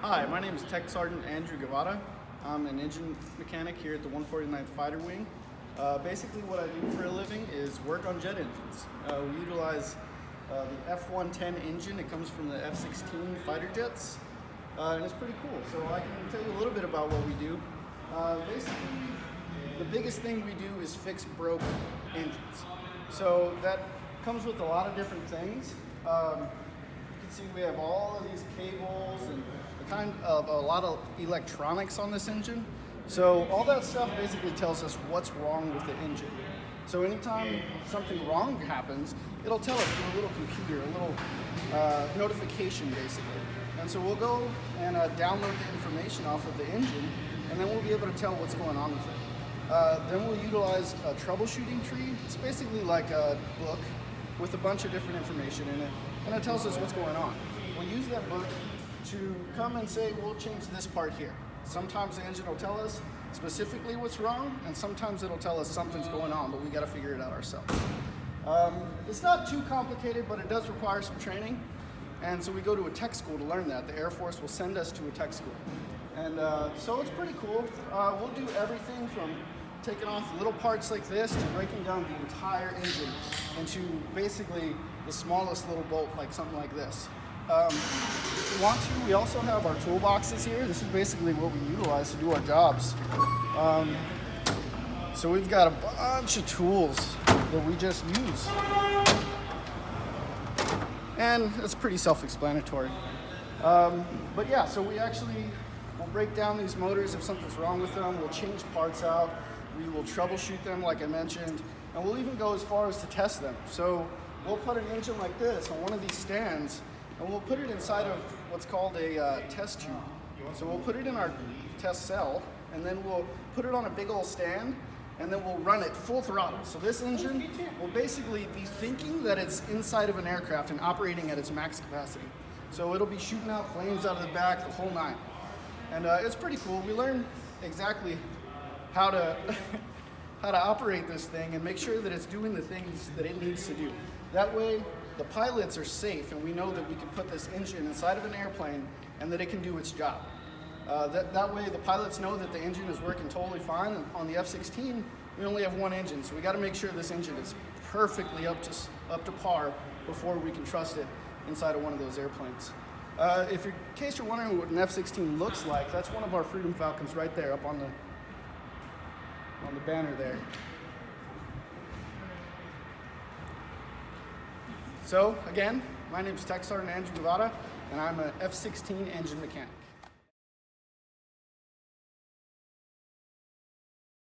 Hi, my name is Tech Sergeant Andrew Guevara. I'm an engine mechanic here at the 149th Fighter Wing. Basically what I do for a living is work on jet engines. We utilize the F-110 engine. It comes from the F-16 fighter jets, and it's pretty cool. So I can tell you a little bit about what we do. Basically, the biggest thing we do is fix broke engines. So that comes with a lot of different things. You can see we have all of these cables and a lot of electronics on this engine. So all that stuff basically tells us what's wrong with the engine. So anytime something wrong happens, it'll tell us through a little computer, a little notification basically. And so we'll go and download the information off of the engine, and then we'll be able to tell what's going on with it. Then we'll utilize a troubleshooting tree. It's basically like a book with a bunch of different information in it, and it tells us what's going on. We'll use that book to come and say, we'll change this part here. Sometimes the engine will tell us specifically what's wrong, and sometimes it'll tell us something's going on, but we gotta figure it out ourselves. It's not too complicated, but it does require some training. And so we go to a tech school to learn that. The Air Force will send us to a tech school. And so it's pretty cool. We'll do everything from taking off little parts like this to breaking down the entire engine into basically the smallest little bolt, like something like this. If you want to, we also have our toolboxes here. This is basically what we utilize to do our jobs. So we've got a bunch of tools that we just use. And it's pretty self-explanatory. But yeah, so we'll break down these motors if something's wrong with them. We'll change parts out. We will troubleshoot them, like I mentioned. And we'll even go as far as to test them. So we'll put an engine like this on one of these stands, and we'll put it inside of what's called a test tube. So we'll put it in our test cell, and then we'll put it on a big old stand, and then we'll run it full throttle. So this engine will basically be thinking that it's inside of an aircraft and operating at its max capacity. So it'll be shooting out flames out of the back, the whole nine. And it's pretty cool. We learn exactly how to operate this thing and make sure that it's doing the things that it needs to do. That way, the pilots are safe, and we know that we can put this engine inside of an airplane and that it can do its job. That way, the pilots know that the engine is working totally fine. And on the F-16, we only have one engine, so we got to make sure this engine is perfectly up to par before we can trust it inside of one of those airplanes. In case you're wondering what an F-16 looks like, that's one of our Freedom Falcons right there up on the banner there. So again, my name is Tech Sergeant Andrew Guevara, and I'm an F-16 engine mechanic.